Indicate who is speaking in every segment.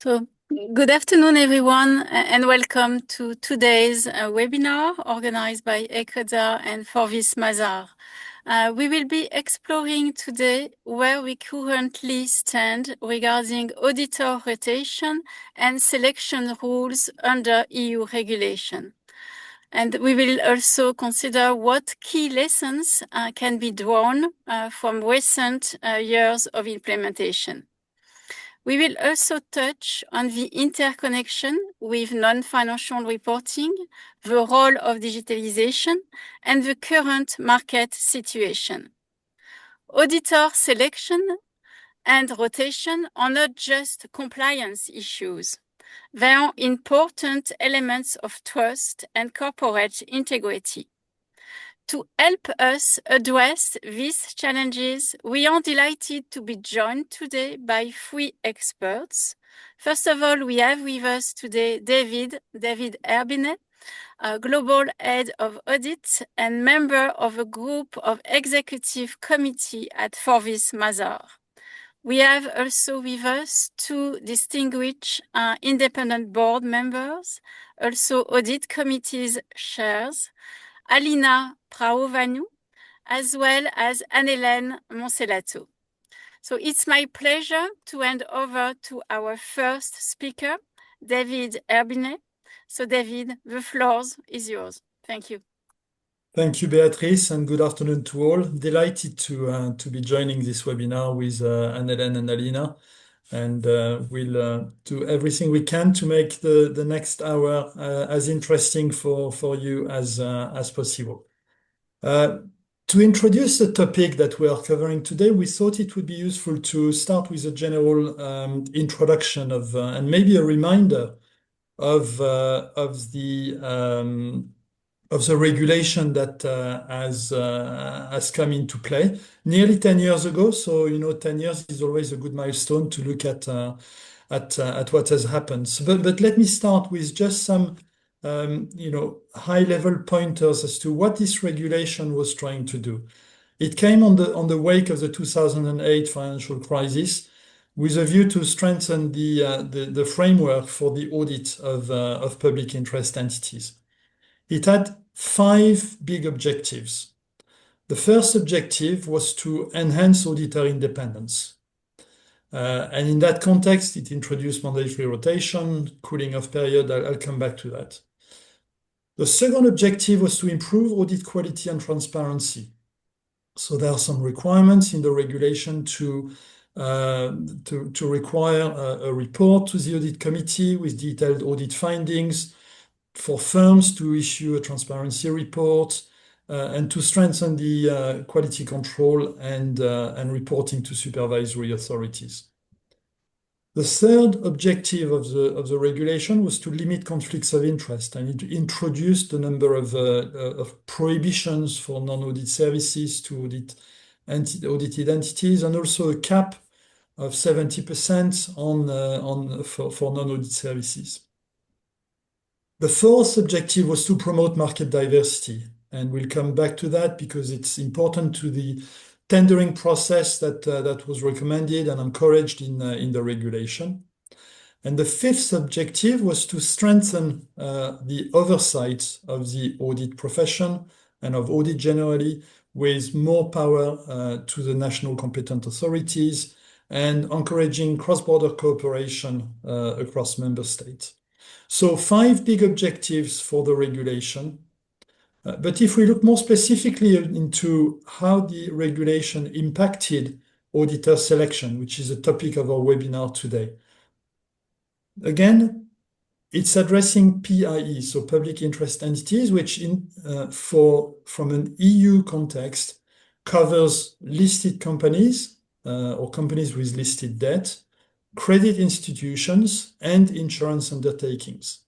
Speaker 1: So, good afternoon, everyone, and welcome to today's webinar organized by ecoDa and Forvis Mazars. We will be exploring today where we currently stand regarding auditor rotation and selection rules under EU regulation. And we will also consider what key lessons can be drawn from recent years of implementation. We will also touch on the interconnection with non-financial reporting, the role of digitalization, and the current market situation. Auditor selection and rotation are not just compliance issues. They are important elements of trust and corporate integrity. To help us address these challenges, we are delighted to be joined today by three experts. First of all, we have with us today David Herbinet, Global Head of Audit and member of a group of executive committee at Forvis Mazars. We have also with us two distinguished independent board members, also audit committees chairs, Alina Praovanu, as well as Anne-Hélène Moncellato. So it's my pleasure to hand over to our first speaker, David Herbinet. So David, the floor is yours. Thank you.
Speaker 2: Thank you, Beatrice, and good afternoon to all. Delighted to be joining this webinar with Anne-Hélène and Alina, and we'll do everything we can to make the next hour as interesting for you as possible. To introduce the topic that we are covering today, we thought it would be useful to start with a general introduction of and maybe a reminder of the regulation that has come into play nearly 10 years ago. So 10 years is always a good milestone to look at what has happened. So, but let me start with just some high-level pointers as to what this regulation was trying to do. It came on the wake of the 2008 financial crisis, with a view to strengthen the framework for the audit of public interest entities. It had 5 big objectives. The first objective was to enhance auditor independence. And in that context, it introduced mandatory rotation, cooling off period. I'll come back to that. The second objective was to improve audit quality and transparency. So there are some requirements in the regulation to require a report to the audit committee with detailed audit findings, for firms to issue a transparency report, and to strengthen the quality control and reporting to supervisory authorities. The third objective of the regulation was to limit conflicts of interest, and it introduced a number of prohibitions for non-audit services to audited entities, and also a cap of 70% for non-audit services. The fourth objective was to promote market diversity, and we'll come back to that because it's important to the tendering process that was recommended and encouraged in the regulation. And the fifth objective was to strengthen the oversight of the audit profession and of audit generally, with more power to the national competent authorities and encouraging cross-border cooperation across member states. So 5 big objectives for the regulation. But if we look more specifically into how the regulation impacted auditor selection, which is a topic of our webinar today. Again, it's addressing PIE, so public interest entities, which from an EU context covers listed companies or companies with listed debt, credit institutions, and insurance undertakings.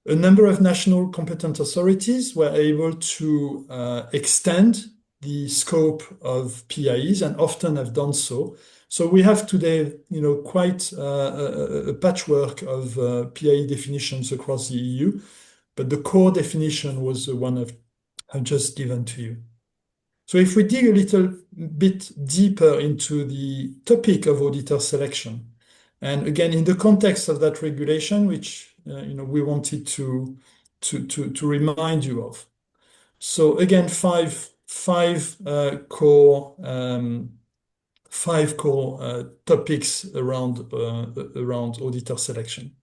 Speaker 2: A number of national competent authorities were able to extend the scope of PIEs and often have done so. So we have today, quite a patchwork of PIE definitions across the EU, but the core definition was the one I've just given to you. So if we dig a little bit deeper into the topic of auditor selection, And again, in the context of that regulation, which we wanted to remind you of. So again, five core topics around auditor selection.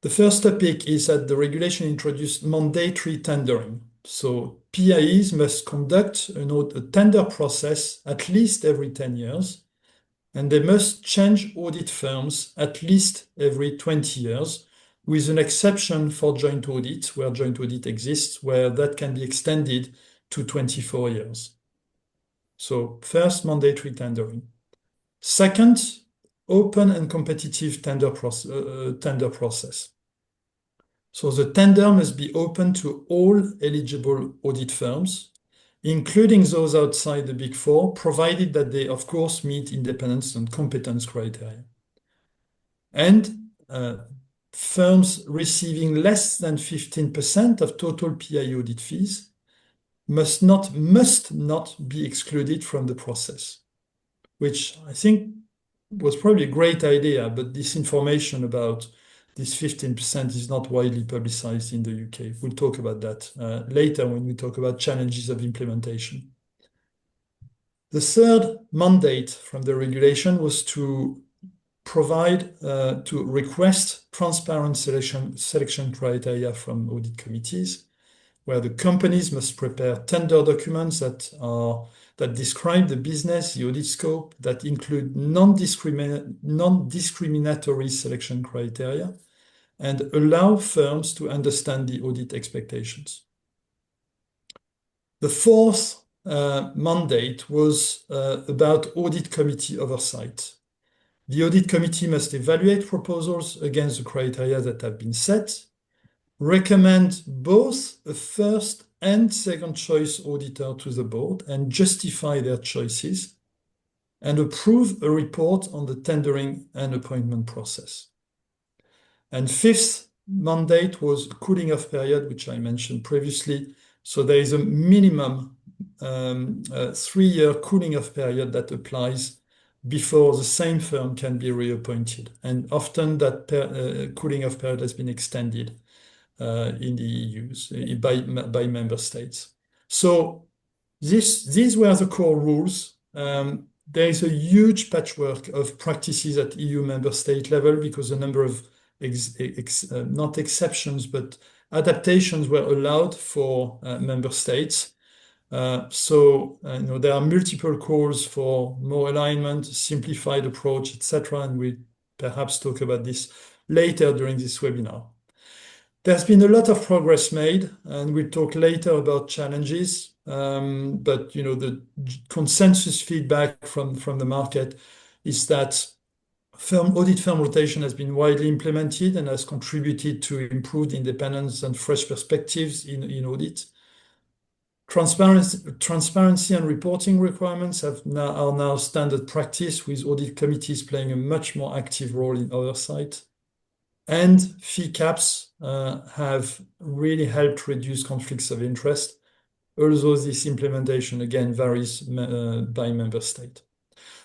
Speaker 2: The first topic is that the regulation introduced mandatory tendering. So PIEs must conduct a tender process at least every 10 years, and they must change audit firms at least every 20 years, with an exception for joint audit, where joint audit exists, where that can be extended to 24 years. So first, mandatory tendering. Second, open and competitive tender process. So the tender must be open to all eligible audit firms, including those outside the Big Four, provided that they, of course, meet independence and competence criteria. And firms receiving less than 15% of total PI audit fees must not be excluded from the process, which I think was probably a great idea, but this information about this 15% is not widely publicized in the UK. We'll talk about that later when we talk about challenges of implementation. The third mandate from the regulation was to provide, to request transparent selection criteria from audit committees, where the companies must prepare tender documents that describe the business, the audit scope, that include non-discriminatory selection criteria, and allow firms to understand the audit expectations. The fourth mandate was about audit committee oversight. The audit committee must evaluate proposals against the criteria that have been set, recommend both a first and second choice auditor to the board and justify their choices, and approve a report on the tendering and appointment process. And fifth mandate was cooling off period, which I mentioned previously. So there is a minimum 3-year cooling off period that applies before the same firm can be reappointed. And often that cooling off period has been extended in the EU by member states. So these were the core rules. There is a huge patchwork of practices at EU member state level because a number of not exceptions, but adaptations were allowed for member states. So there are multiple calls for more alignment, simplified approach, etc. And we'll perhaps talk about this later during this webinar. There's been a lot of progress made, and we'll talk later about challenges. But the consensus feedback from the market is that audit firm rotation has been widely implemented and has contributed to improved independence and fresh perspectives in audit. Transparency and reporting requirements are now standard practice, with audit committees playing a much more active role in oversight. And fee caps have really helped reduce conflicts of interest, although this implementation, again, varies by member state.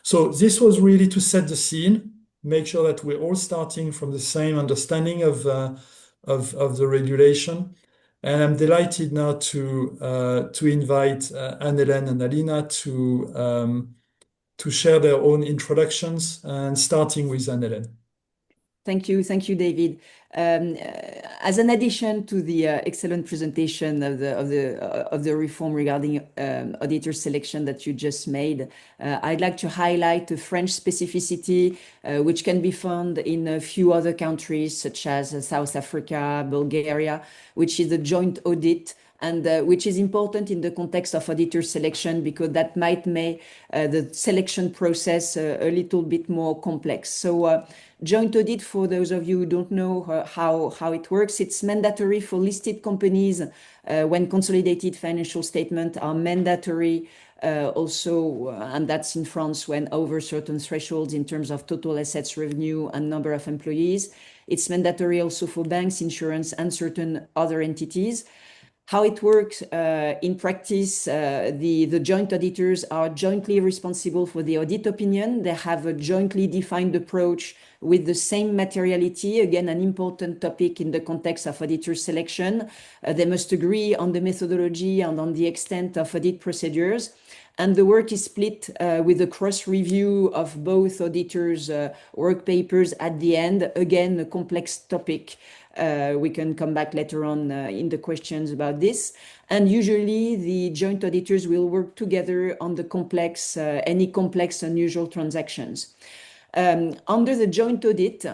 Speaker 2: So this was really to set the scene, make sure that we're all starting from the same understanding of the regulation. And I'm delighted now to invite Anne-Hélène and Alina to share their own introductions, and starting with Anne-Hélène.
Speaker 3: Thank you, David. As an addition to the excellent presentation of the reform regarding auditor selection that you just made, I'd like to highlight the French specificity, which can be found in a few other countries such as South Africa, Bulgaria, which is the joint audit, and which is important in the context of auditor selection because that might make the selection process a little bit more complex. So joint audit, for those of you who don't know how it works, it's mandatory for listed companies when consolidated financial statements are mandatory also, and that's in France when over certain thresholds in terms of total assets, revenue, and number of employees. It's mandatory also for banks, insurance, and certain other entities. How it works in practice, the joint auditors are jointly responsible for the audit opinion. They have a jointly defined approach with the same materiality, again, an important topic in the context of auditor selection. They must agree on the methodology and on the extent of audit procedures. And the work is split with a cross review of both auditors' work papers at the end. Again, a complex topic. We can come back later on in the questions about this. And usually the joint auditors will work together on the complex, any complex unusual transactions. Under the joint audit,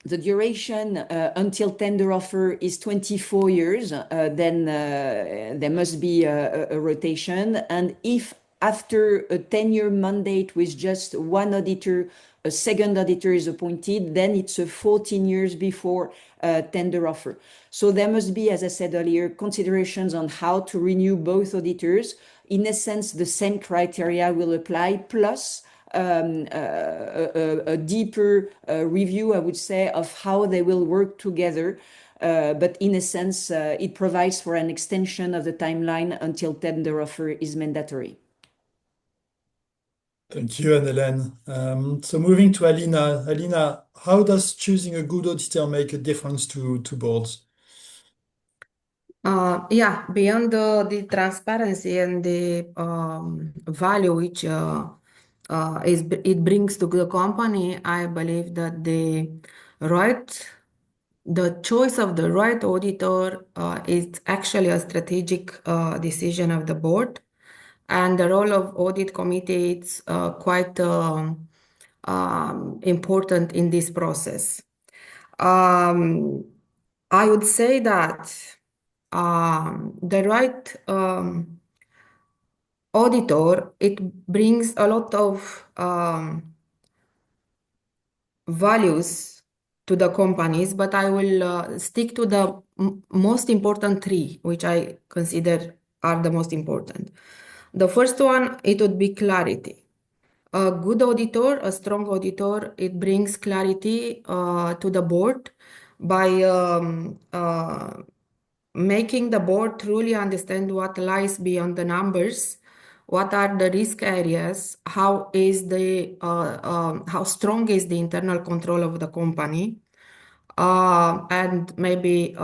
Speaker 3: the duration until tender offer is 24 years. Then there must be a rotation. And if after a 10-year mandate with just one auditor, a second auditor is appointed, then it's 14 years before tender offer. So there must be, as I said earlier, considerations on how to renew both auditors. In essence, the same criteria will apply, plus a deeper review, I would say, of how they will work together. But in a sense, it provides for an extension of the timeline until tender offer is mandatory.
Speaker 2: Thank you, Anne-Hélène. So moving to Alina. Alina, how does choosing a good auditor make a difference to boards?
Speaker 4: Yeah, beyond the transparency and the value which it brings to the company, I believe that the choice of the right auditor is actually a strategic decision of the board, and the role of audit committee is quite important in this process. I would say that the right auditor, it brings a lot of values to the companies, but I will stick to the most important three, which I consider are the most important. The first one, it would be clarity. A good auditor, a strong auditor, it brings clarity to the board by making the board truly understand what lies beyond the numbers, what are the risk areas, how strong is the internal control of the company, and maybe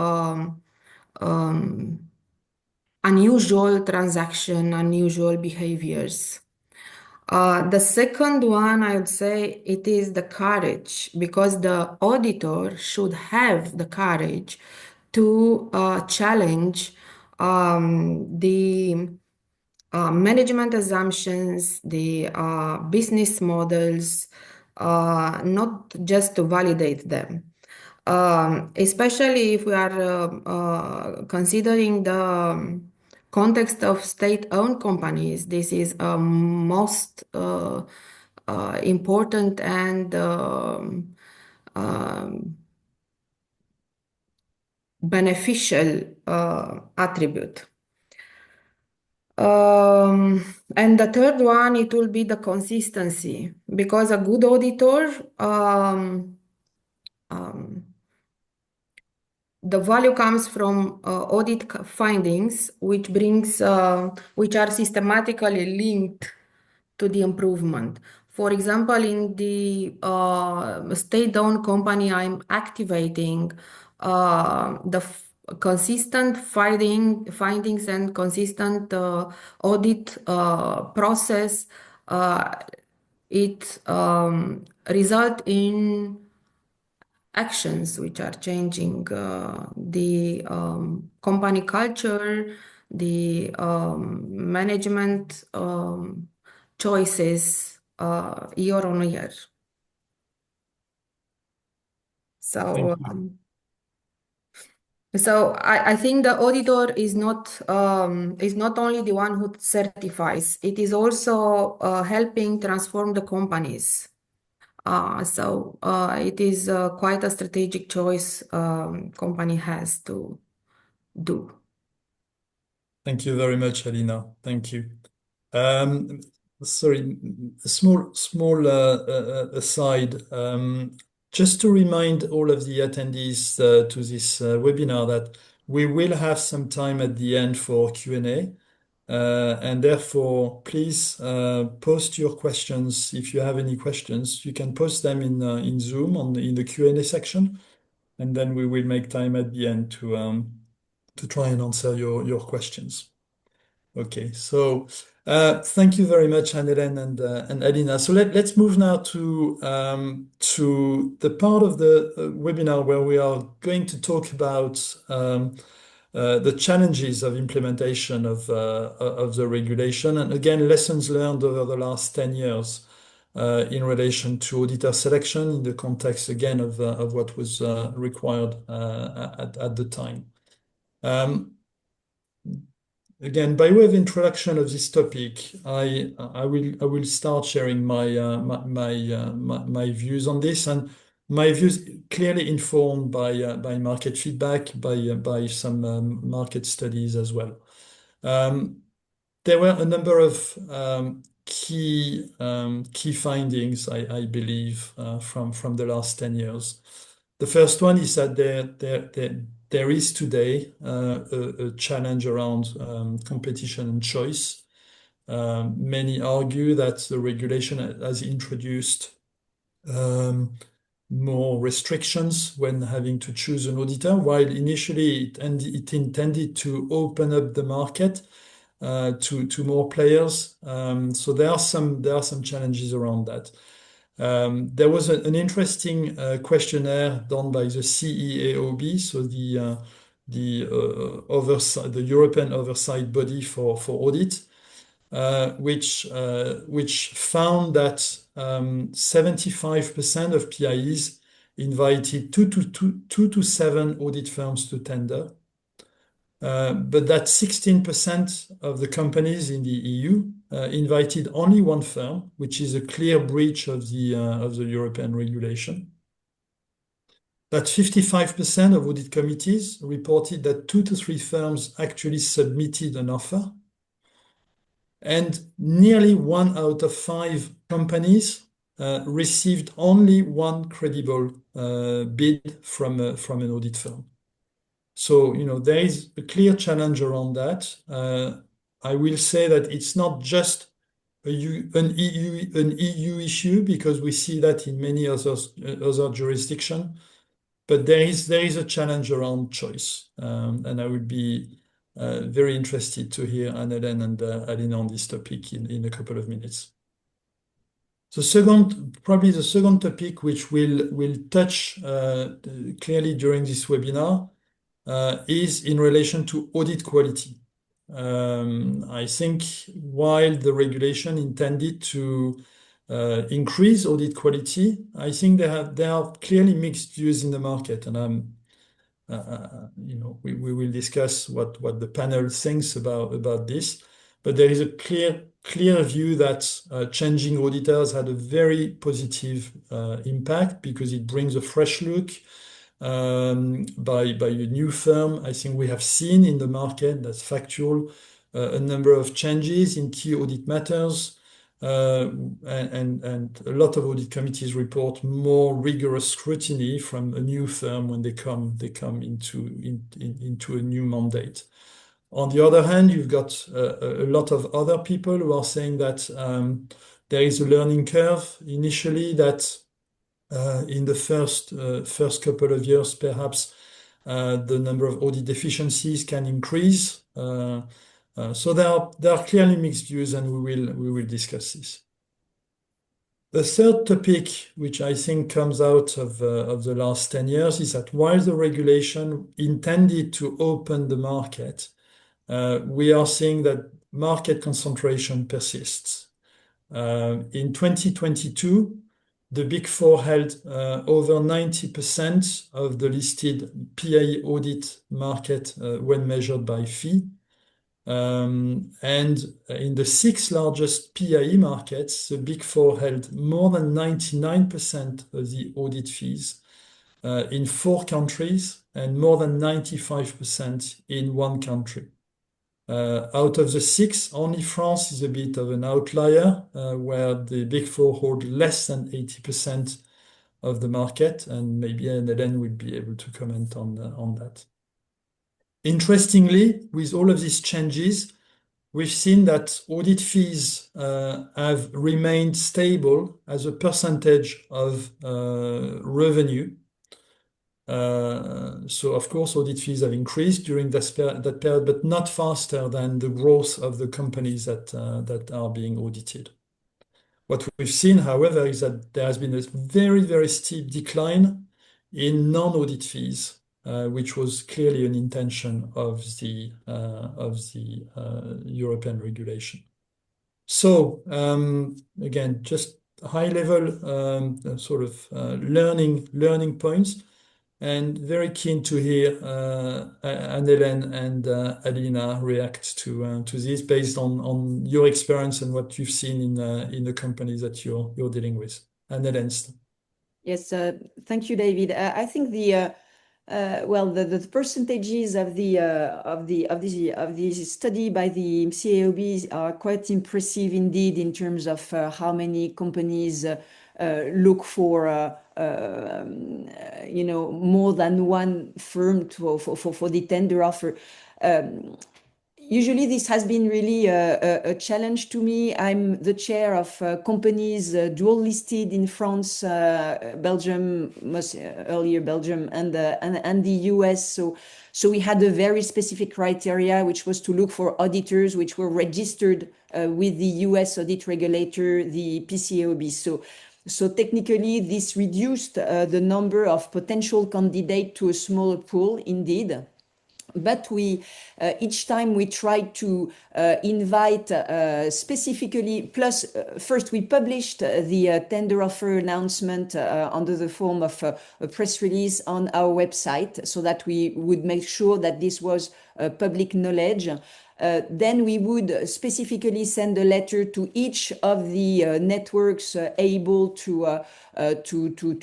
Speaker 4: unusual transaction, unusual behaviors. The second one, I would say, it is the courage, because the auditor should have the courage to challenge the management assumptions, the business models, not just to validate them. Especially if we are considering the context of state-owned companies, this is most important and beneficial attribute. And the third one, it will be the consistency, because a good auditor, the value comes from audit findings, which are systematically linked to the improvement. For example, in the state-owned company I'm activating, the consistent findings and consistent audit process, it result in actions which are changing the company culture, the management choices year on year. So, I think the auditor is not only the one who certifies; it is also helping transform the companies. So it is quite a strategic choice company has to do.
Speaker 2: Thank you very much, Alina. Thank you. Sorry, a small aside. Just to remind all of the attendees to this webinar that We will have some time at the end for Q&A. And therefore, please post your questions. If you have any questions, you can post them in Zoom in the Q&A section, and then we will make time at the end to try and answer your questions. Okay, so thank you very much, Anne-Hélène and Alina. So let's move now to the part of the webinar where we are going to talk about the challenges of implementation of the regulation, and again, lessons learned over the last 10 years in relation to auditor selection in the context, again, of what was required at the time. Again, by way of introduction of this topic, I will start sharing my views on this, and my views clearly informed by market feedback, by some market studies as well. There were a number of key findings, I believe, from the last 10 years. The first one is that there is today a challenge around competition and choice. Many argue that the regulation has introduced more restrictions when having to choose an auditor, while initially it intended to open up the market to more players. So there are some challenges around that. There was an interesting questionnaire done by the CEAOB, so the European oversight body for audit, which found that 75% of PIEs invited 2 to 7 audit firms to tender. But that 16% of the companies in the EU invited only one firm, which is a clear breach of the European regulation. That 55% of audit committees reported that 2 to 3 firms actually submitted an offer, and nearly 1 out of 5 companies received only one credible bid from an audit firm. So, there is a clear challenge around that. I will say that it's not just an EU issue, because we see that in many other jurisdictions, but there is a challenge around choice. And I would be very interested to hear Anne-Hélène and Alina on this topic in a couple of minutes. Probably the second topic, which we'll touch clearly during this webinar, is in relation to audit quality. I think while the regulation intended to increase audit quality, I think there are clearly mixed views in the market, and we will discuss what the panel thinks about this. But there is a clear view that changing auditors had a very positive impact, because it brings a fresh look by a new firm. I think we have seen in the market, that's factual, a number of changes in key audit matters, and a lot of audit committees report more rigorous scrutiny from a new firm when they come into a new mandate. On the other hand, you've got a lot of other people who are saying that there is a learning curve initially, that in the first couple of years, perhaps the number of audit deficiencies can increase. So there are clearly mixed views, and we will discuss this. The third topic, which I think comes out of the last 10 years, is that while the regulation intended to open the market, we are seeing that market concentration persists. In 2022, the Big Four held over 90% of the listed PIE audit market when measured by fee. And in the 6 largest PIE markets, the Big Four held more than 99% of the audit fees in 4 countries, and more than 95% in 1 country. Out of the 6, only France is a bit of an outlier, where the Big Four hold less than 80% of the market, and maybe Anne-Hélène will be able to comment on that. Interestingly, with all of these changes, we've seen that audit fees have remained stable as a percentage of revenue. So of course, audit fees have increased during that period, but not faster than the growth of the companies that are being audited. What we've seen, however, is that there has been a very, very steep decline in non-audit fees, which was clearly an intention of the European regulation. So again, just high-level sort of learning points, and very keen to hear Anne-Hélène and Alina react to this based on your experience and what you've seen in the companies that you're dealing with. Anne-Hélène.
Speaker 3: Yes, thank you, David. I think the percentages of the study by the CAOB are quite impressive indeed in terms of how many companies look for more than one firm for the tender offer. Usually this has been really a challenge to me. I'm the chair of companies dual listed in France, Belgium, earlier Belgium, and the US. So we had a very specific criteria, which was to look for auditors which were registered with the US audit regulator, the PCAOB. So technically, this reduced the number of potential candidates to a smaller pool, indeed. But each time we tried to invite specifically, plus first we published the tender offer announcement under the form of a press release on our website so that we would make sure that this was public knowledge. Then we would specifically send a letter to each of the networks able to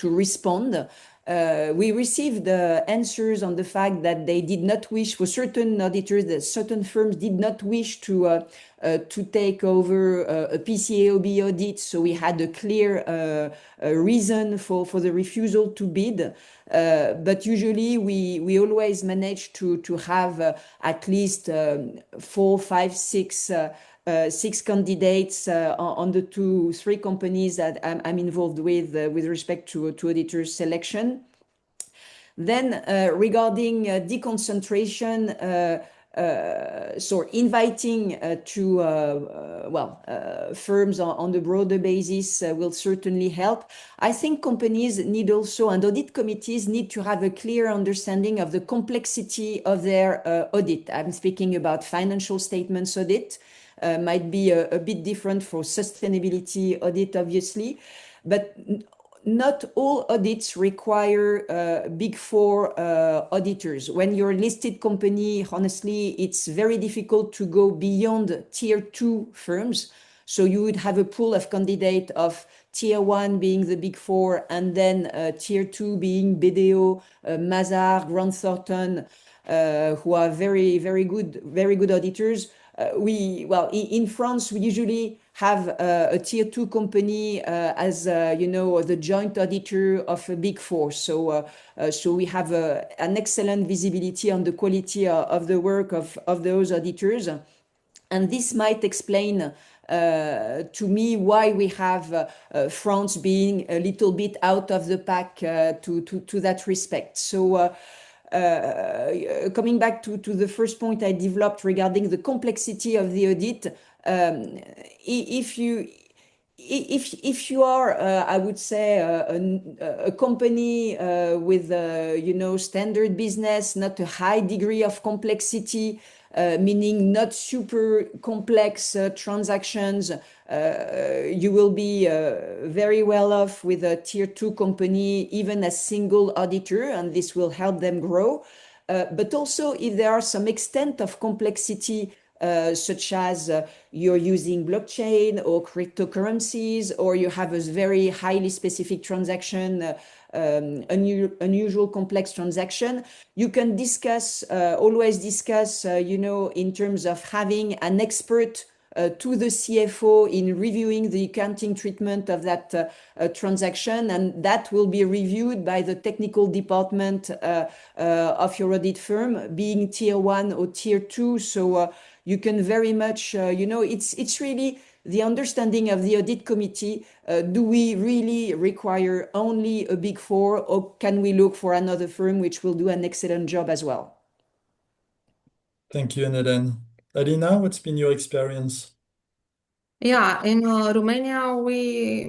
Speaker 3: respond. We received answers on the fact that they did not wish, for certain auditors, that certain firms did not wish to take over a PCAOB audit. So we had a clear reason for the refusal to bid. But usually we always manage to have at least 4, 5, 6 candidates on the 2-3 companies that I'm involved with respect to auditors selection. Then regarding deconcentration, so inviting firms on the broader basis will certainly help. I think companies need also, and audit committees need to have a clear understanding of the complexity of their audit. I'm speaking about financial statements audit. Might be a bit different for sustainability audit, obviously, but not all audits require Big Four auditors. When you're a listed company, honestly, it's very difficult to go beyond tier 2 firms. So you would have a pool of candidates of tier 1 being the Big Four, and then tier 2 being BDO, Mazars, Grant Thornton, who are very, very good auditors. In France, we usually have a tier 2 company as the joint auditor of a Big Four. So we have an excellent visibility on the quality of the work of those auditors, and this might explain to me why we have France being a little bit out of the pack to that respect. So. Coming back to the first point I developed regarding the complexity of the audit, if you are, I would say, a company with standard business, not a high degree of complexity, meaning not super complex transactions, you will be very well off with a tier 2 company, even a single auditor, and this will help them grow. But also, if there are some extent of complexity, such as you're using blockchain or cryptocurrencies, or you have a very highly specific transaction, unusual complex transaction, you can always discuss, in terms of having an expert to the CFO in reviewing the accounting treatment of that transaction, and that will be reviewed by the technical department of your audit firm, being tier 1 or tier 2. So you can very much, it's really the understanding of the audit committee. Do we really require only a Big Four, or can we look for another firm which will do an excellent job as well?
Speaker 2: Thank you, Hélène. Alina, what's been your experience?
Speaker 4: Yeah, in Romania,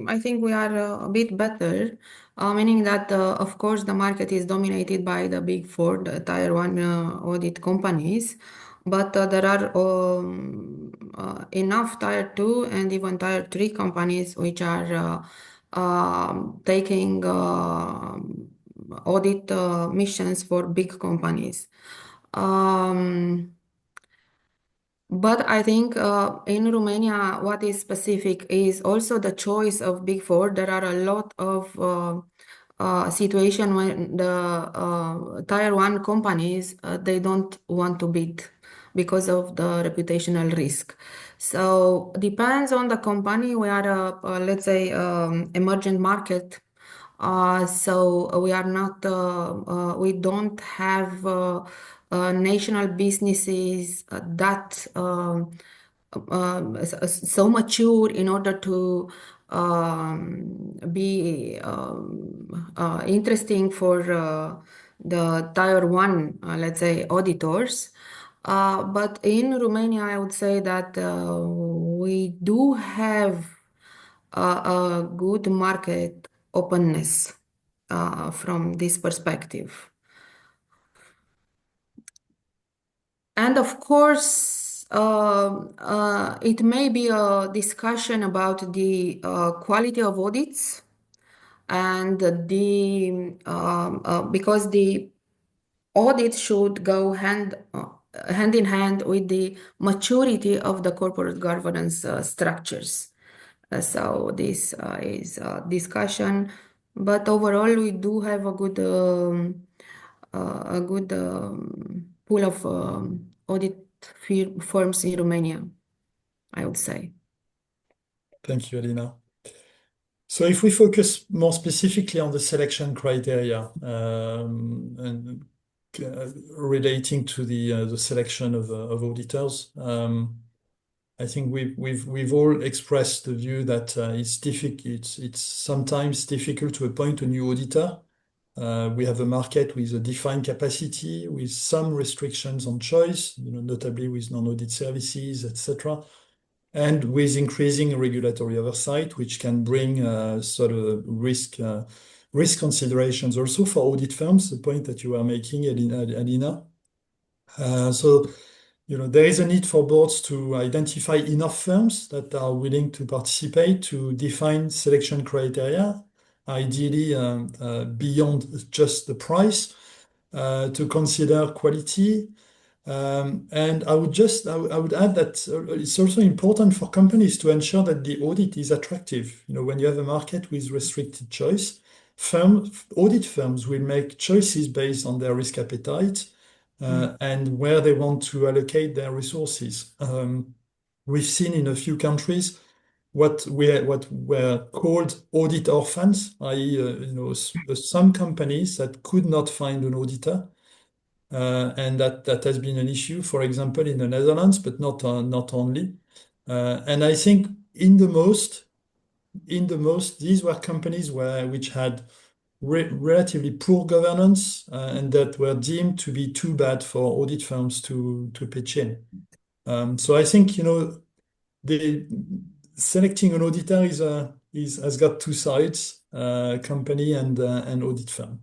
Speaker 4: I think we are a bit better, meaning that, of course, the market is dominated by the Big Four, the Tier 1 audit companies, but there are enough Tier 2 and even Tier 3 companies which are taking audit missions for big companies. But I think in Romania, what is specific is also the choice of Big Four. There are a lot of situation when the Tier 1 companies, they don't want to bid because of the reputational risk. So depends on the company. We are let's say, emergent market. So we are not, we don't have national businesses that so mature in order to be interesting for the Tier 1, let's say, auditors. But in Romania, I would say that we do have a good market openness from this perspective. And of course, it may be a discussion about the quality of audits and the because the audit should go hand in hand with the maturity of the corporate governance structures. So this is a discussion, but overall we do have a good pool of audit firms in Romania, I would say.
Speaker 2: Thank you, Alina. So if we focus more specifically on the selection criteria and relating to the selection of auditors, I think we've all expressed the view that it's sometimes difficult to appoint a new auditor. We have a market with a defined capacity, with some restrictions on choice, notably with non-audit services, etc., and with increasing regulatory oversight, which can bring sort of risk considerations also for audit firms, the point that you are making, Alina. So, there is a need for boards to identify enough firms that are willing to participate to define selection criteria, ideally beyond just the price, to consider quality. And I would add that it's also important for companies to ensure that the audit is attractive. When you have a market with restricted choice, audit firms will make choices based on their risk appetite and where they want to allocate their resources. We've seen in a few countries what were called audit orphans, i.e., some companies that could not find an auditor. And that has been an issue, for example, in the Netherlands, but not only. And I think in the most, these were companies which had relatively poor governance and that were deemed to be too bad for audit firms to pitch in. So I think the selecting an auditor has got two sides, company and audit firm.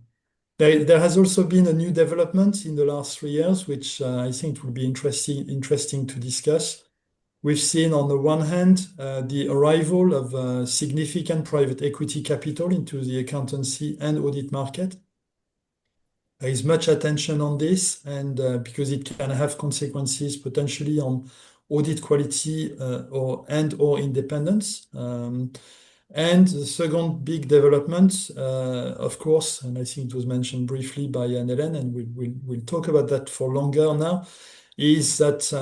Speaker 2: There has also been a new development in the last 3 years, which I think will be interesting to discuss. We've seen, on the one hand, the arrival of significant private equity capital into the accountancy and audit market. There is much attention on this, and because it can have consequences potentially on audit quality or independence. And the second big development, of course, and I think it was mentioned briefly by Hélène, and we'll talk about that for longer now, is that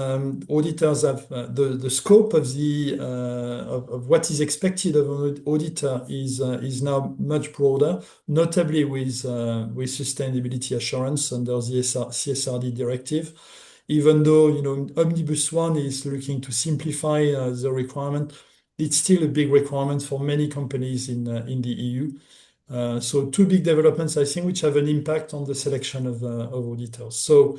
Speaker 2: auditors have the scope of of what is expected of an auditor is now much broader, notably with sustainability assurance under the CSRD directive. Even though Omnibus 1 is looking to simplify the requirement, it's still a big requirement for many companies in the EU. So two big developments, I think, which have an impact on the selection of auditors. So,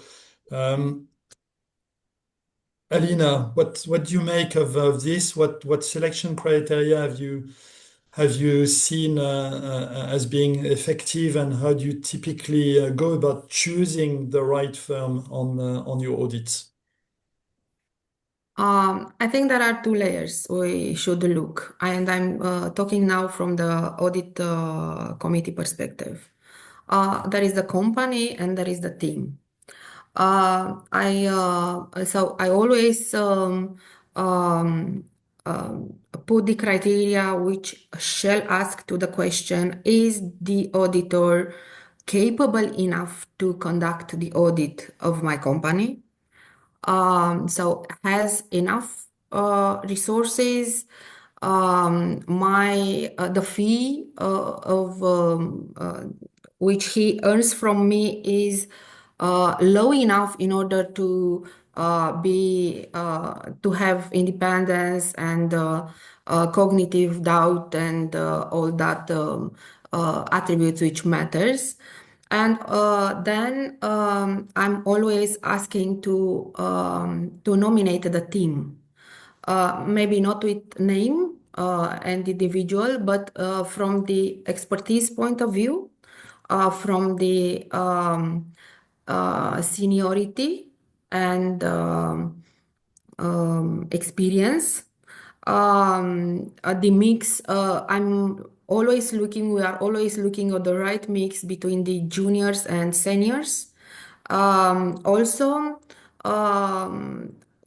Speaker 2: Alina, what do you make of this? What selection criteria have you seen as being effective, and how do you typically go about choosing the right firm on your audits?
Speaker 4: I think there are two layers we should look, and I'm talking now from the audit committee perspective. There is the company and there is the team. So I always put the criteria which shall ask to the question: is the auditor capable enough to conduct the audit of my company? So has enough resources. The fee of which he earns from me is low enough in order to to have independence and cognitive doubt and all that attributes which matters. And then I'm always asking to nominate the team, maybe not with name and individual, but from the expertise point of view, from the seniority and experience. The mix, we are always looking at the right mix between the juniors and seniors. Also,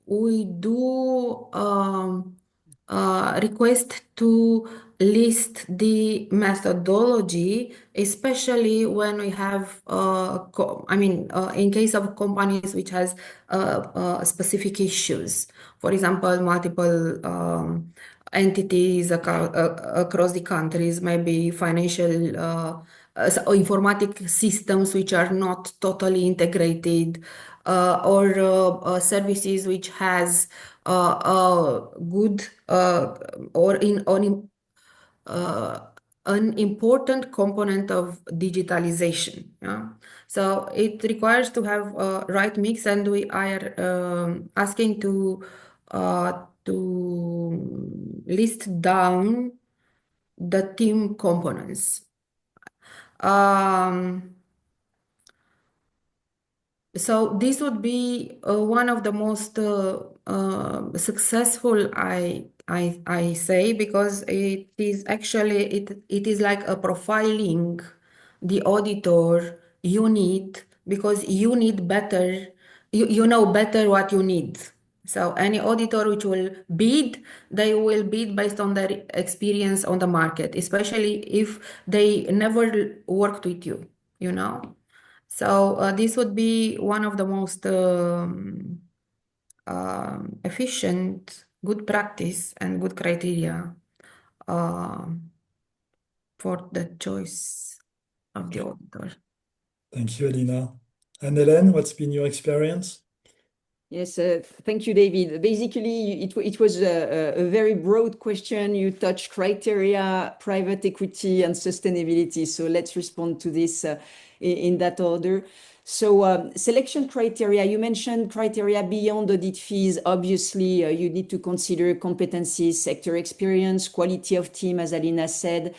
Speaker 4: we do request to list the methodology, especially when we have, in case of companies which has specific issues. For example, multiple entities across the countries, maybe financial informatic systems which are not totally integrated, or services which has good or an important component of digitalization. Yeah? So it requires to have a right mix, and we are asking to list down the team components. So this would be one of the most successful, I say, because it is actually it is like a profiling the auditor you need, because you need better, you know better what you need. So any auditor which will bid, they will bid based on their experience on the market, especially if they never worked with you, you know. So this would be one of the most efficient, good practice and good criteria for the choice of the auditor.
Speaker 2: Thank you, Alina. And Hélène, what's been your experience?
Speaker 3: Yes, thank you, David. Basically, it was a very broad question. You touched criteria, private equity, and sustainability. So let's respond to this in that order. So selection criteria, you mentioned criteria beyond audit fees. Obviously, you need to consider competencies, sector experience, quality of team, as Alina said,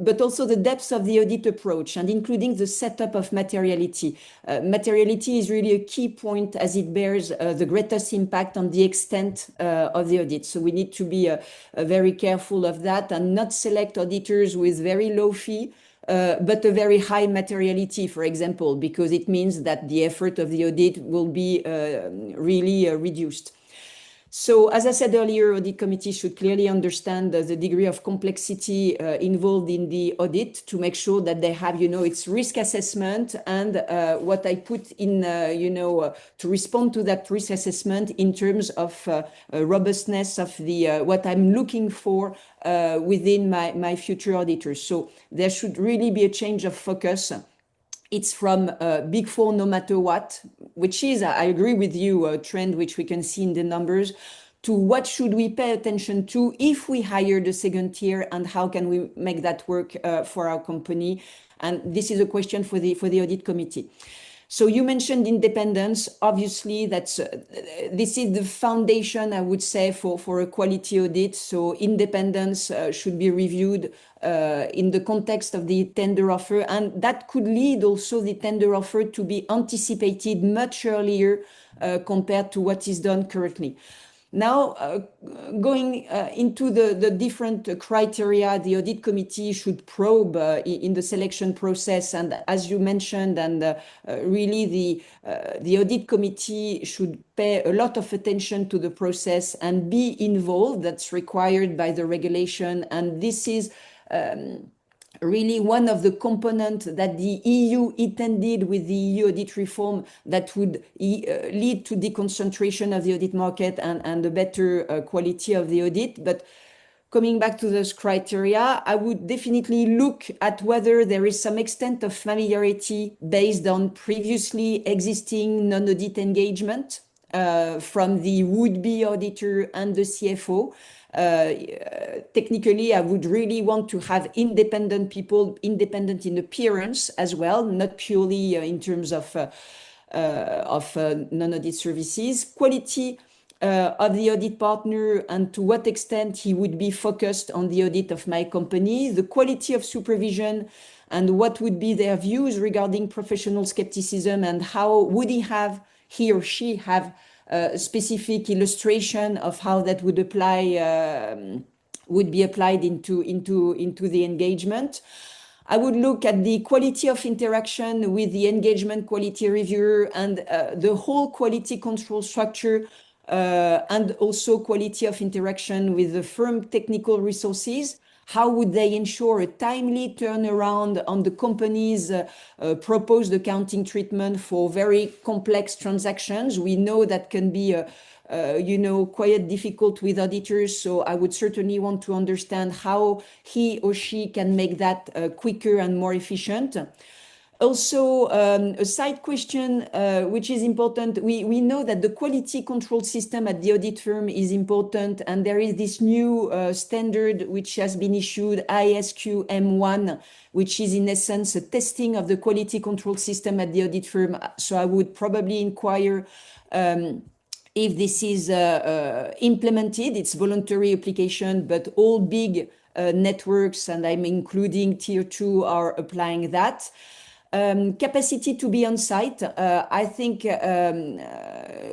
Speaker 3: but also the depth of the audit approach, and including the setup of materiality. Materiality is really a key point, as it bears the greatest impact on the extent of the audit. So we need to be very careful of that and not select auditors with very low fee, but a very high materiality, for example, because it means that the effort of the audit will be really reduced. So as I said earlier, audit committee should clearly understand the degree of complexity involved in the audit to make sure that they have, its risk assessment and what I put in, to respond to that risk assessment in terms of robustness of the what I'm looking for within my future auditors. So there should really be a change of focus. It's from Big Four no matter what, which is, I agree with you, a trend which we can see in the numbers, to what should we pay attention to if we hire the second tier and how can we make that work for our company. And this is a question for the audit committee. So you mentioned independence. Obviously, this is the foundation, I would say, for a quality audit. So independence should be reviewed in the context of the tender offer, and that could lead also the tender offer to be anticipated much earlier compared to what is done currently. Now, going into the different criteria the audit committee should probe in the selection process, and as you mentioned, and really the audit committee should pay a lot of attention to the process and be involved. That's required by the regulation, and this is really one of the components that the EU intended with the EU audit reform that would lead to the concentration of the audit market and a better quality of the audit. But coming back to those criteria, I would definitely look at whether there is some extent of familiarity based on previously existing non-audit engagement from the would-be auditor and the CFO. Technically, I would really want to have independent people, independent in appearance as well, not purely in terms of non-audit services. Quality of the audit partner and to what extent he would be focused on the audit of my company, the quality of supervision and what would be their views regarding professional skepticism and how would he or she have a specific illustration of how that would apply, would be applied into the engagement. I would look at the quality of interaction with the engagement quality reviewer and the whole quality control structure and also quality of interaction with the firm technical resources. How would they ensure a timely turnaround on the company's proposed accounting treatment for very complex transactions? We know that can be quite difficult with auditors. So I would certainly want to understand how he or she can make that quicker and more efficient. Also, a side question, which is important. We know that the quality control system at the audit firm is important, and there is this new standard which has been issued, ISQ M1, which is in essence a testing of the quality control system at the audit firm. So I would probably inquire if this is implemented. It's voluntary application, but all big networks, and I'm including tier 2, are applying that. Capacity to be on site. I think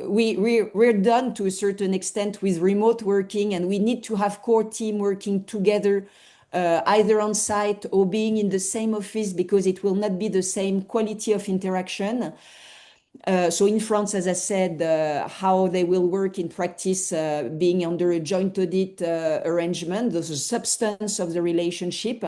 Speaker 3: we're done to a certain extent with remote working, and we need to have core team working together, either on site or being in the same office, because it will not be the same quality of interaction. So in France, as I said, how they will work in practice, being under a joint audit arrangement, the substance of the relationship.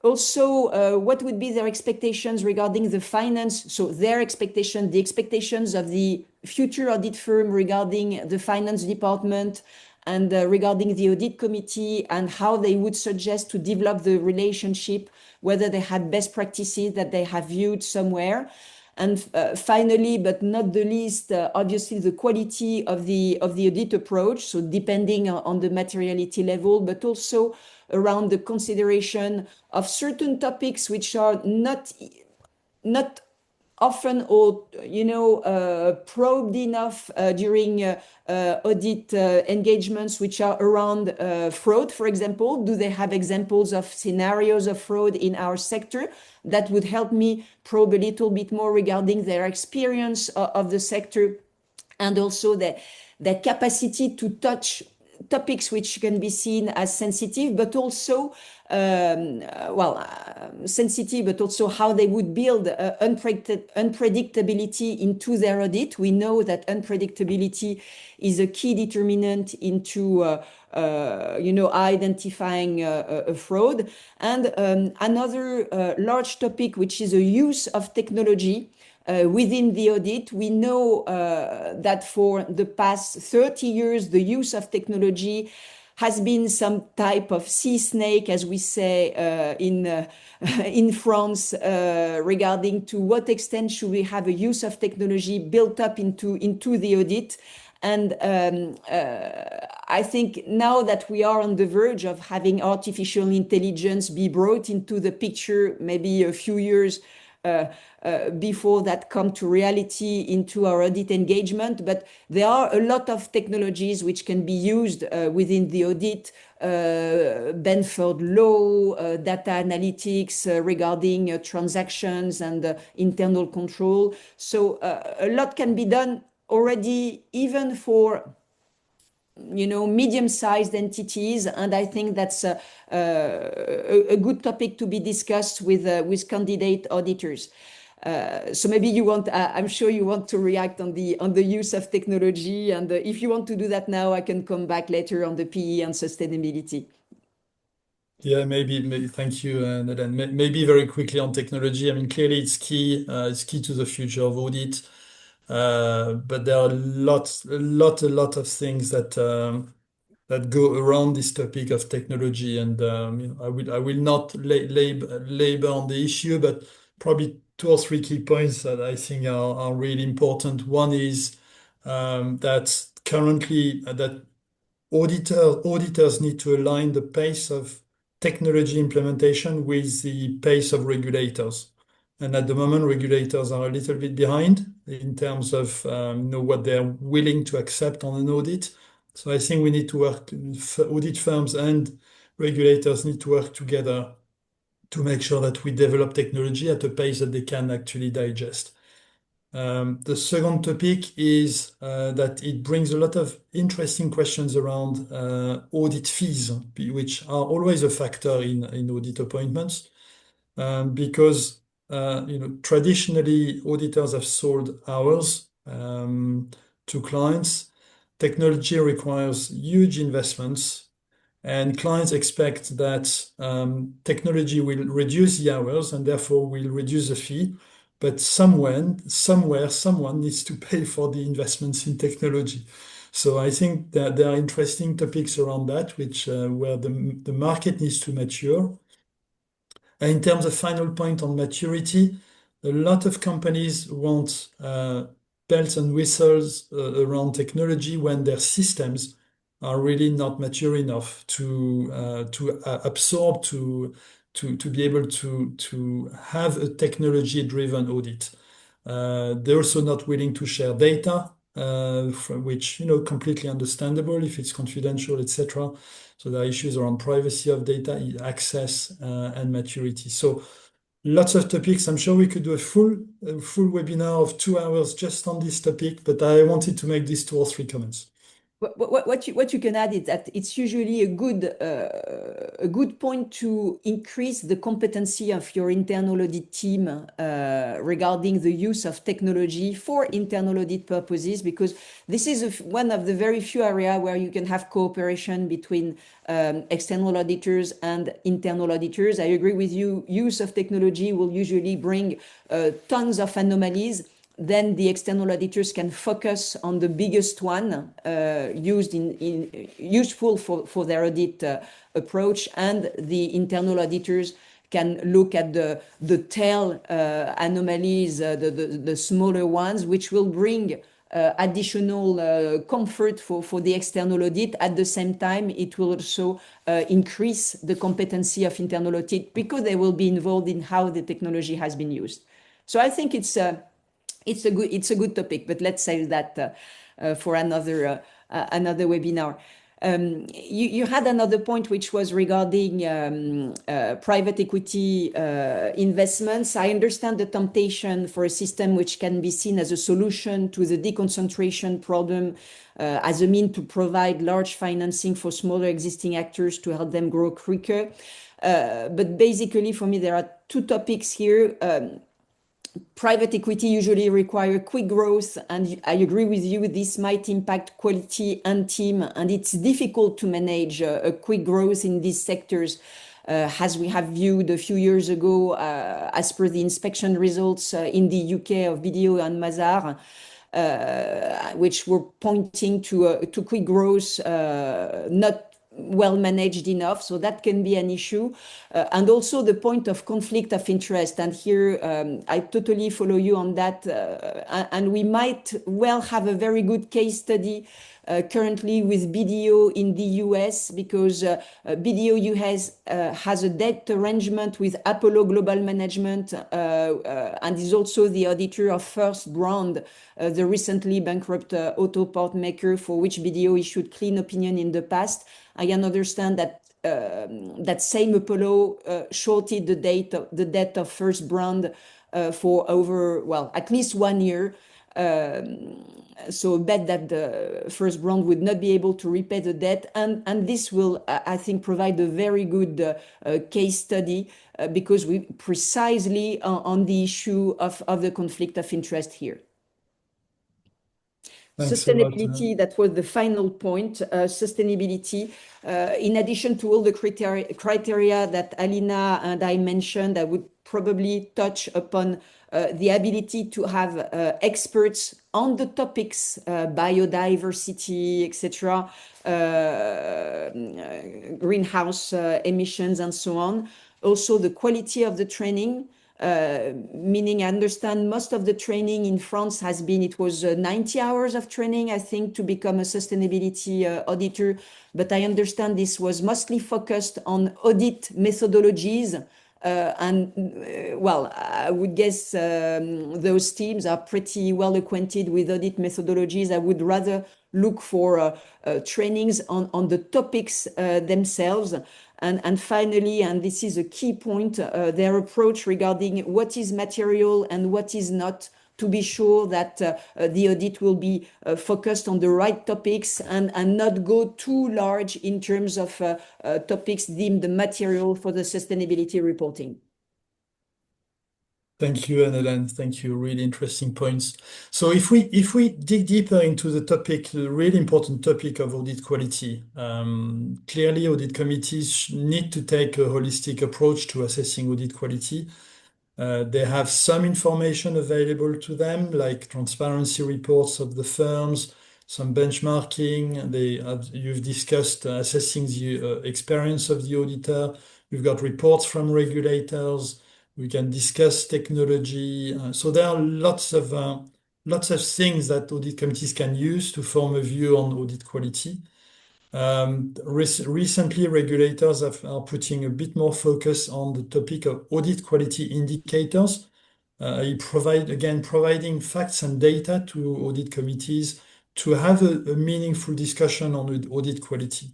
Speaker 3: Also, what would be their expectations regarding the finance? So their expectation, the expectations of the future audit firm regarding the finance department and regarding the audit committee, and how they would suggest to develop the relationship, whether they had best practices that they have viewed somewhere. And finally, but not the least, obviously the quality of the audit approach. So depending on the materiality level, but also around the consideration of certain topics which are not often or probed enough during audit engagements, which are around fraud, for example. Do they have examples of scenarios of fraud in our sector? That would help me probe a little bit more regarding their experience of the sector, and also their capacity to touch topics which can be seen as sensitive, but also sensitive, but also how they would build unpredictability into their audit. We know that unpredictability is a key determinant into identifying a fraud. And another large topic, which is the use of technology within the audit. We know that for the past 30 years, the use of technology has been some type of sea snake, as we say in France, regarding to what extent should we have a use of technology built up into the audit. And I think now that we are on the verge of having artificial intelligence be brought into the picture, maybe a few years before that come to reality into our audit engagement. But there are a lot of technologies which can be used within the audit, Benford law, data analytics regarding transactions and internal control. So a lot can be done already, even for medium-sized entities, and I think that's a good topic to be discussed with candidate auditors. So maybe you want, I'm sure you want to react on the use of technology, and if you want to do that now, I can come back later on the PE and sustainability.
Speaker 2: Yeah, maybe. Thank you, Nadine. Maybe very quickly on technology. I mean, clearly it's key. It's key to the future of audit. But there are a lot of things that go around this topic of technology, and I will not labor on the issue, but probably 2 or 3 key points that I think are really important. One is that currently that auditors need to align the pace of technology implementation with the pace of regulators. And at the moment, regulators are a little bit behind in terms of what they're willing to accept on an audit. So I think we need to work, audit firms and regulators need to work together to make sure that we develop technology at a pace that they can actually digest. The second topic is that it brings a lot of interesting questions around audit fees, which are always a factor in audit appointments, because traditionally auditors have sold hours to clients. Technology requires huge investments, and clients expect that technology will reduce the hours and therefore will reduce the fee. But somewhere, someone needs to pay for the investments in technology. So I think that there are interesting topics around that, which where the market needs to mature. And in terms of final point on maturity, a lot of companies want bells and whistles around technology when their systems are really not mature enough to absorb, to be able to have a technology-driven audit. They're also not willing to share data, which completely understandable if it's confidential, etc. So there are issues around privacy of data, access, and maturity. So lots of topics. I'm sure we could do a full webinar of 2 hours just on this topic, but I wanted to make these 2 or 3 comments.
Speaker 3: What you can add is that it's usually a good point to increase the competency of your internal audit team regarding the use of technology for internal audit purposes, because this is one of the very few areas where you can have cooperation between external auditors and internal auditors. I agree with you. Use of technology will usually bring tons of anomalies. Then the external auditors can focus on the biggest one useful for their audit approach, and the internal auditors can look at the tail anomalies, the smaller ones, which will bring additional comfort for the external audit. At the same time, it will also increase the competency of internal audit because they will be involved in how the technology has been used. So I think it's a good topic, but let's save that for another webinar. You had another point which was regarding private equity investments. I understand the temptation for a system which can be seen as a solution to the deconcentration problem, as a mean to provide large financing for smaller existing actors to help them grow quicker. But basically, for me, there are two topics here. Private equity usually require quick growth, and I agree with you, this might impact quality and team, and it's difficult to manage a quick growth in these sectors, as we have viewed a few years ago, as per the inspection results in the UK of BDO and Mazars, which were pointing to quick growth, not well managed enough, so that can be an issue. And also the point of conflict of interest, and here I totally follow you on that, and we might well have a very good case study currently with BDO in the US, because BDO US has a debt arrangement with Apollo Global Management, and is also the auditor of First Brand, the recently bankrupt auto part maker, for which BDO issued clean opinion in the past. I can understand that that same Apollo shorted the debt of First Brand for over, well, at least 1 year. So bet that the First Brand would not be able to repay the debt, and this will, I think, provide a very good case study, because we precisely on the issue of the conflict of interest here.
Speaker 2: Thanks a lot.
Speaker 3: Sustainability, that was the final point. Sustainability, in addition to all the criteria that Alina and I mentioned, I would probably touch upon the ability to have experts on the topics, biodiversity, etc., greenhouse emissions, and so on. Also, the quality of the training. Meaning, I understand most of the training in France has been, it was 90 hours of training, I think, to become a sustainability auditor. But I understand this was mostly focused on audit methodologies. Well, I would guess those teams are pretty well acquainted with audit methodologies. I would rather look for trainings on the topics themselves. And finally, and this is a key point, their approach regarding what is material and what is not, to be sure that the audit will be focused on the right topics, and not go too large in terms of topics deemed material for the sustainability reporting.
Speaker 2: Thank you, Anne-Hélène. Thank you. Really interesting points. So if we dig deeper into the topic, the really important topic of audit quality, clearly audit committees need to take a holistic approach to assessing audit quality. They have some information available to them, like transparency reports of the firms, some benchmarking. You've discussed assessing the experience of the auditor. We've got reports from regulators. We can discuss technology. So there are lots of things that audit committees can use to form a view on audit quality. Recently, regulators are putting a bit more focus on the topic of audit quality indicators. Providing facts and data to audit committees to have a meaningful discussion on audit quality.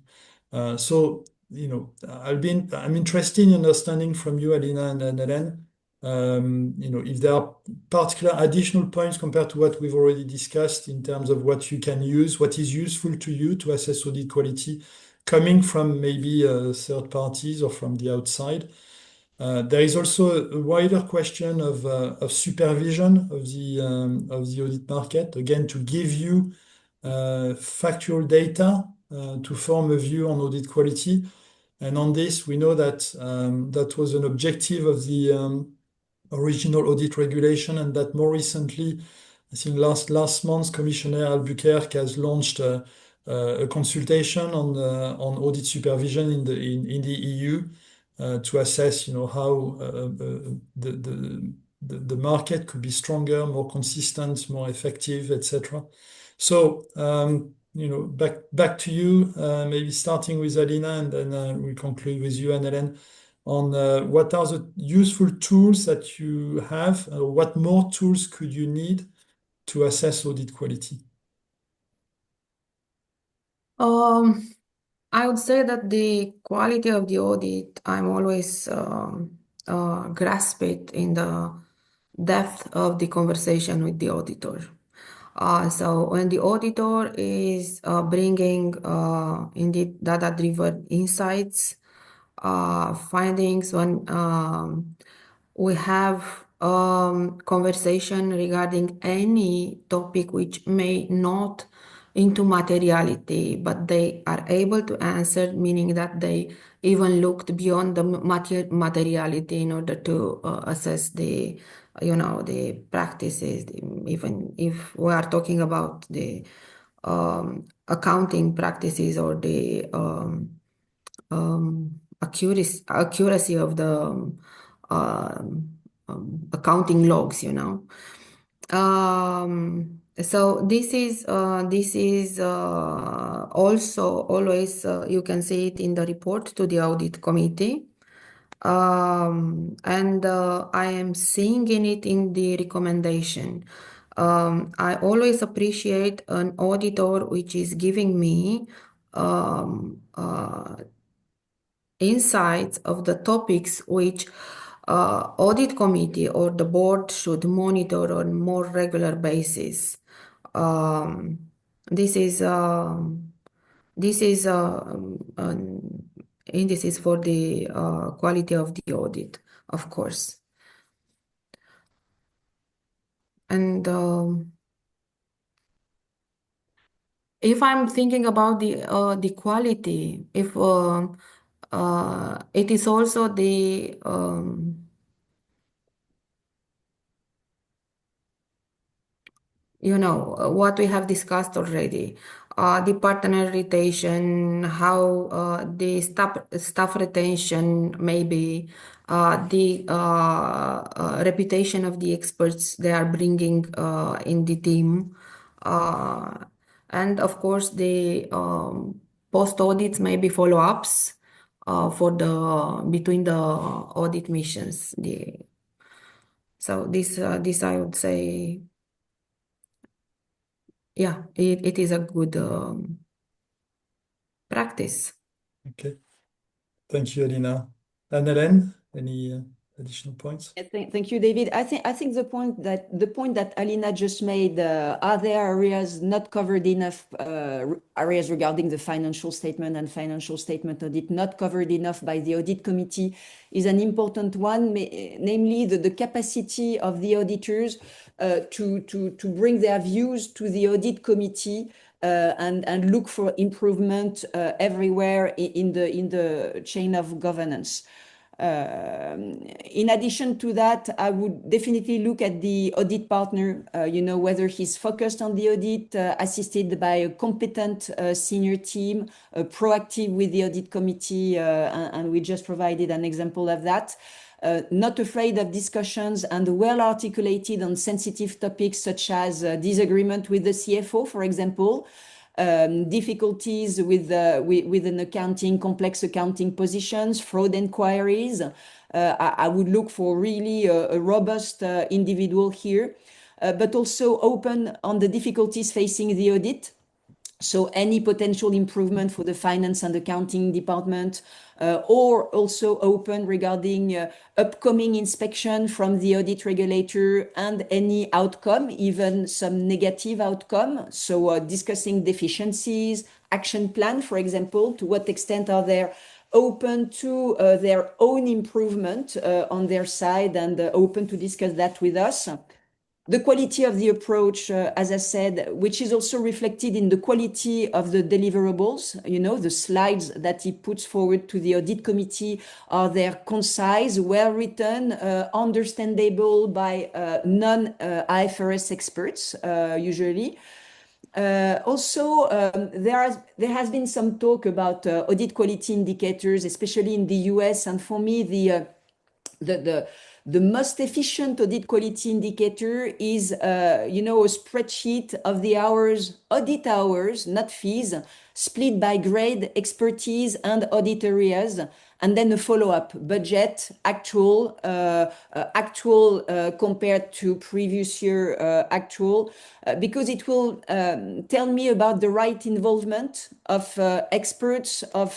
Speaker 2: So, I'm interested in understanding from you, Alina and Hélène, if there are particular additional points compared to what we've already discussed in terms of what you can use, what is useful to you to assess audit quality, coming from maybe third parties or from the outside. There is also a wider question of supervision of the audit market, again, to give you factual data to form a view on audit quality. And on this, we know that that was an objective of the original audit regulation, and that more recently, I think last month, Commissioner Albuquerque has launched a consultation on audit supervision in the EU to assess, how the market could be stronger, more consistent, more effective, etc. So, back to you, maybe starting with Alina, and then we conclude with you, Anne-Hélène, on what are the useful tools that you have, what more tools could you need to assess audit quality?
Speaker 4: I would say that the quality of the audit, I'm always grasp it in the depth of the conversation with the auditor. So when the auditor is bringing indeed data-driven insights, findings, when we have conversation regarding any topic which may not into materiality, but they are able to answer, meaning that they even looked beyond the materiality in order to assess the, the practices. Even if we are talking about the accounting practices or the accuracy of the accounting logs, So this is also always you can see it in the report to the audit committee. And I am seeing in it in the recommendation. I always appreciate an auditor which is giving me insights of the topics which audit committee or the board should monitor on more regular basis. This is indices for the quality of the audit, of course. And if I'm thinking about the quality, if it is also the what we have discussed already, the partner retention, how the staff retention, maybe the reputation of the experts they are bringing in the team, and of course the post audits, maybe follow-ups for the between the audit missions. So this I would say. Yeah, it is a good practice.
Speaker 2: Okay. Thank you, Alina. And Hélène, any additional points?
Speaker 3: Thank you, David. I think the point that Alina just made, are there areas not covered enough, areas regarding the financial statement and financial statement audit not covered enough by the audit committee, is an important one, namely the capacity of the auditors to bring their views to the audit committee and look for improvement everywhere in the chain of governance. In addition to that, I would definitely look at the audit partner, whether he's focused on the audit, assisted by a competent senior team, proactive with the audit committee, and we just provided an example of that. Not afraid of discussions and well articulated on sensitive topics such as disagreement with the CFO, for example. Difficulties with an accounting, complex accounting positions, fraud inquiries. I would look for really a robust individual here, but also open on the difficulties facing the audit. So any potential improvement for the finance and accounting department, or also open regarding upcoming inspection from the audit regulator and any outcome, even some negative outcome. So discussing deficiencies, action plan, for example, to what extent are they open to their own improvement on their side, and open to discuss that with us. The quality of the approach, as I said, which is also reflected in the quality of the deliverables. The slides that he puts forward to the audit committee, are they concise, well written, understandable by non-IFRS experts, usually. Also, there has been some talk about audit quality indicators, especially in the US, and for me, the most efficient audit quality indicator is, a spreadsheet of the audit hours, not fees, split by grade, expertise, and audit areas. and then a follow-up budget, actual compared to previous year actual, because it will tell me about the right involvement of experts, of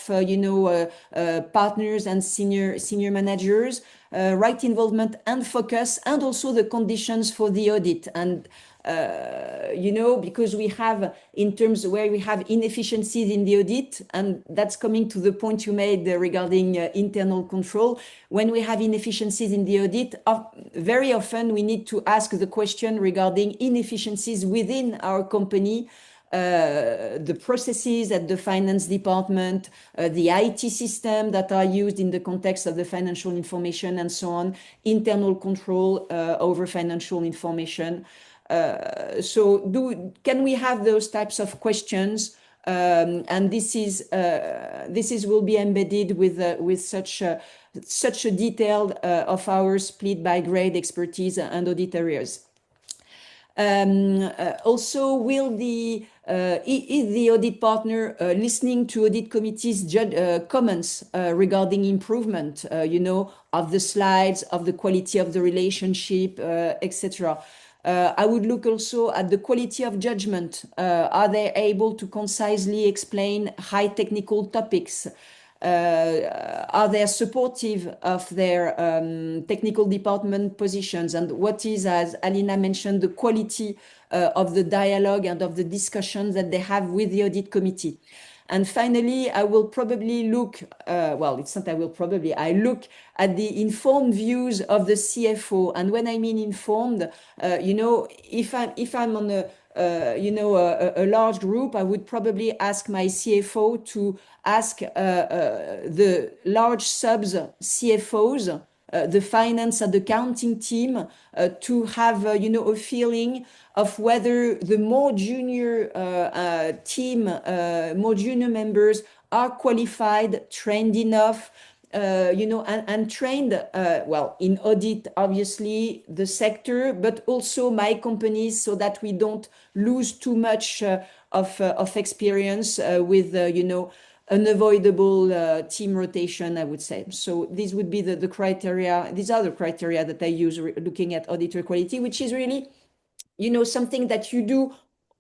Speaker 3: partners and senior managers, right involvement and focus, and also the conditions for the audit. And because we have, in terms where we have inefficiencies in the audit, and that's coming to the point you made regarding internal control. When we have inefficiencies in the audit, very often we need to ask the question regarding inefficiencies within our company, the processes at the finance department, the IT system that are used in the context of the financial information and so on, internal control over financial information. Can we have those types of questions? And this will be embedded with such a detailed of our split by grade, expertise, and audit areas. Also, is the audit partner listening to audit committee's comments regarding improvement, of the slides, of the quality of the relationship, etc. I would look also at the quality of judgment. Are they able to concisely explain high technical topics? Are they supportive of their technical department positions? And what is, as Alina mentioned, the quality of the dialogue and of the discussions that they have with the audit committee? And finally, I will probably look, I look at the informed views of the CFO. And when I mean informed, if I'm on a large group, I would probably ask my CFO to ask the large subs CFOs, the finance and accounting team, to have a feeling of whether the more junior team, more junior members are qualified, trained enough, and trained, in audit, obviously, the sector, but also my companies, so that we don't lose too much of experience with, unavoidable team rotation, I would say. So these would be the criteria. These are the criteria that I use looking at auditor quality, which is really, something that you do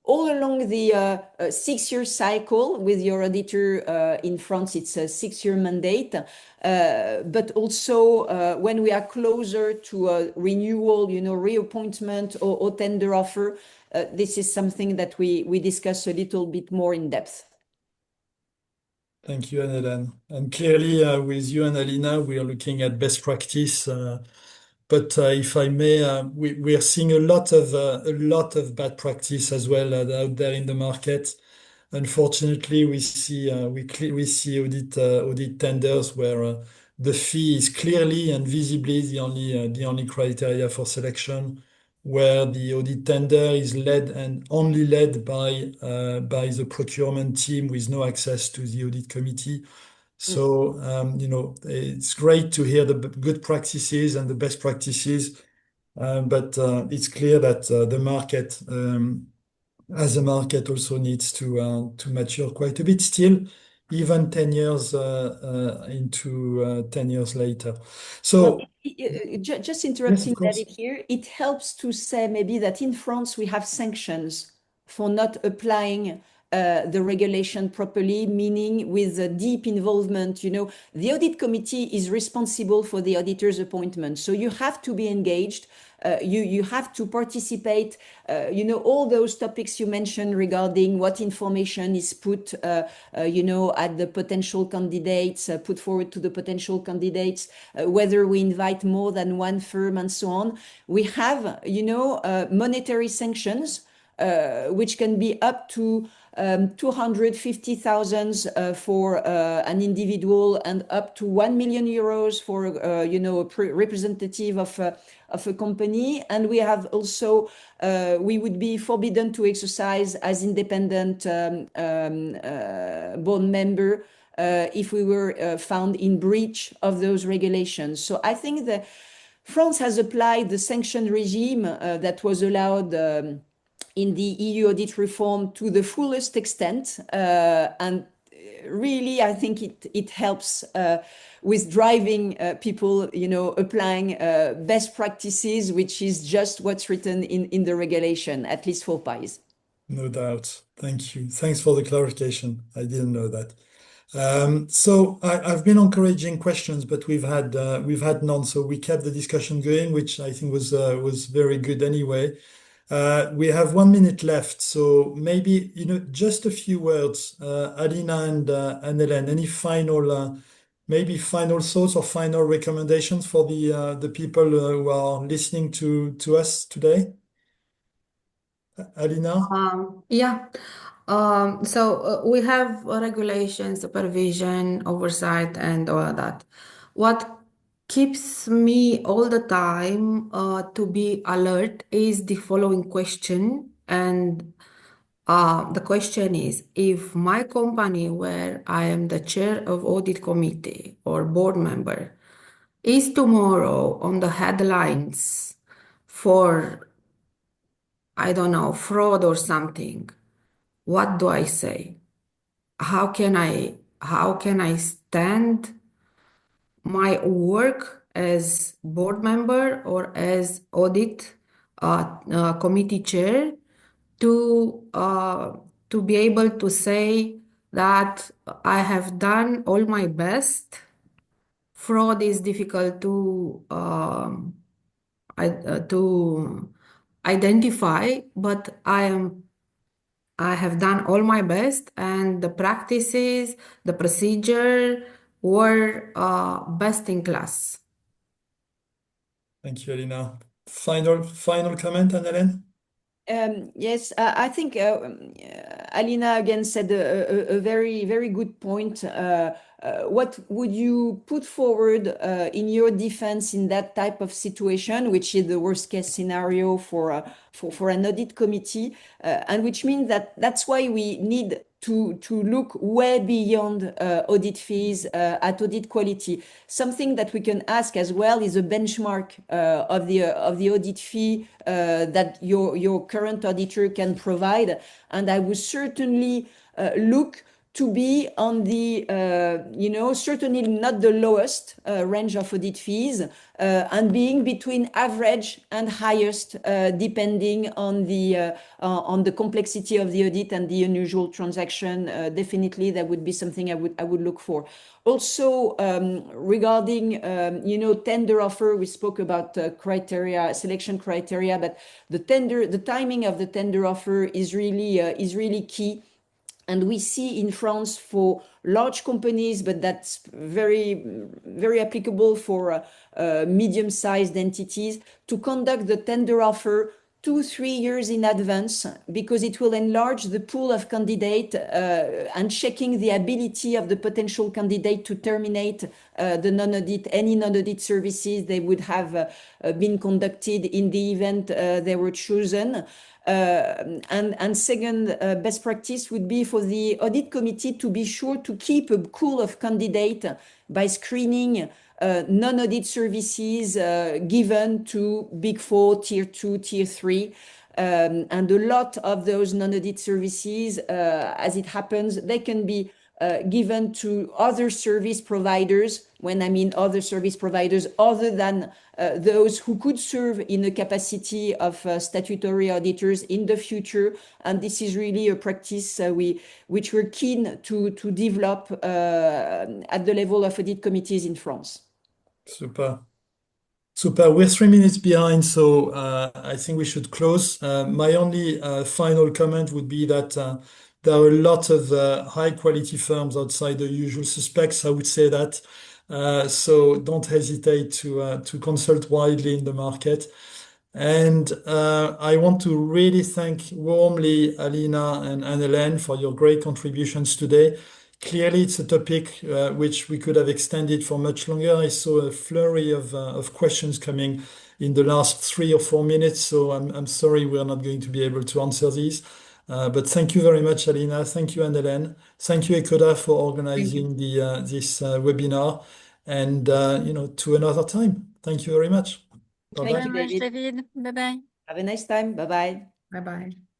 Speaker 3: all along the 6-year cycle with your auditor. In France, it's a 6-year mandate. But also when we are closer to a renewal, reappointment or tender offer, this is something that we discuss a little bit more in depth.
Speaker 2: Thank you, Anne-Hélène. And clearly, with you and Alina, we are looking at best practice. But if I may, we are seeing a lot of bad practice as well out there in the market. Unfortunately, we see audit tenders where the fee is clearly and visibly the only criteria for selection, where the audit tender is led and only led by the procurement team with no access to the audit committee. So, it's great to hear the good practices and the best practices, but it's clear that the market, as a market, also needs to mature quite a bit still, even 10 years into 10 years later. So,
Speaker 3: just interrupting
Speaker 2: yes, of course.
Speaker 3: David here, it helps to say maybe that in France we have sanctions for not applying the regulation properly, meaning with a deep involvement. The audit committee is responsible for the auditor's appointment, so you have to be engaged. You have to participate. All those topics you mentioned regarding what information is put, at the potential candidates, put forward to the potential candidates, whether we invite more than one firm and so on. We have, monetary sanctions, which can be up to 250,000 for an individual, and up to 1 million euros for a representative of a company. And we have also, we would be forbidden to exercise as independent board member if we were found in breach of those regulations. So I think that France has applied the sanction regime that was allowed in the EU audit reform to the fullest extent, and really, I think it helps with driving people, applying best practices, which is just what's written in the regulation, at least for PIEs.
Speaker 2: No doubt. Thank you. Thanks for the clarification. I didn't know that. So I've been encouraging questions, but we've had none. So we kept the discussion going, which I think was very good anyway. We have 1 minute left, so maybe just a few words, Alina and Hélène. Any final maybe final thoughts or final recommendations for the people who are listening to us today? Alina?
Speaker 4: Yeah. So we have regulation, supervision, oversight, and all of that. What keeps me all the time to be alert is the following question. And the question is, if my company, where I am the chair of audit committee or board member, is tomorrow on the headlines for, I don't know, fraud or something, what do I say? How can I stand my work as board member or as audit committee chair to be able to say that I have done all my best. Fraud is difficult to identify, but I have done all my best, and the practices, the procedure were best in class.
Speaker 2: Thank you, Alina. Final comment, Anne-Hélène?
Speaker 3: Yes, I think Alina again said a very, very good point. What would you put forward in your defense in that type of situation, which is the worst case scenario for an audit committee, and which means that's why we need to look way beyond audit fees at audit quality. Something that we can ask as well is a benchmark of the audit fee that your current auditor can provide, and I would certainly look to be on the, certainly not the lowest range of audit fees, and being between average and highest, depending on the complexity of the audit and the unusual transaction. Definitely, that would be something I would look for. Also, regarding tender offer, we spoke about selection criteria, but the timing of the tender offer is really key. And we see in France for large companies, but that's very, very applicable for medium-sized entities, to conduct the tender offer 2-3 years in advance, because it will enlarge the pool of candidate and checking the ability of the potential candidate to terminate any non-audit services they would have been conducted in the event they were chosen. And second best practice would be for the audit committee to be sure to keep a pool of candidate by screening non-audit services given to Big Four, Tier 2, Tier 3. And a lot of those non-audit services, as it happens, they can be given to other service providers. When I mean other service providers, other than those who could serve in the capacity of statutory auditors in the future. And this is really a practice which we're keen to develop at the level of audit committees in France.
Speaker 2: Super. We're 3 minutes behind, so I think we should close. My only final comment would be that there are a lot of high-quality firms outside the usual suspects, I would say that. So don't hesitate to consult widely in the market. And I want to really thank warmly Alina and Anne-Hélène for your great contributions today. Clearly, it's a topic which we could have extended for much longer. I saw a flurry of questions coming in the last 3 or 4 minutes, so I'm sorry we're not going to be able to answer these. But thank you very much, Alina. Thank you, Anne-Hélène. Thank you, ecoDa, for organizing this webinar. And to another time. Thank you very much.
Speaker 3: Thank
Speaker 2: Bye-bye.
Speaker 3: you, David.
Speaker 1: David. Bye-bye.
Speaker 3: Have a nice time. Bye-bye.
Speaker 4: Bye bye.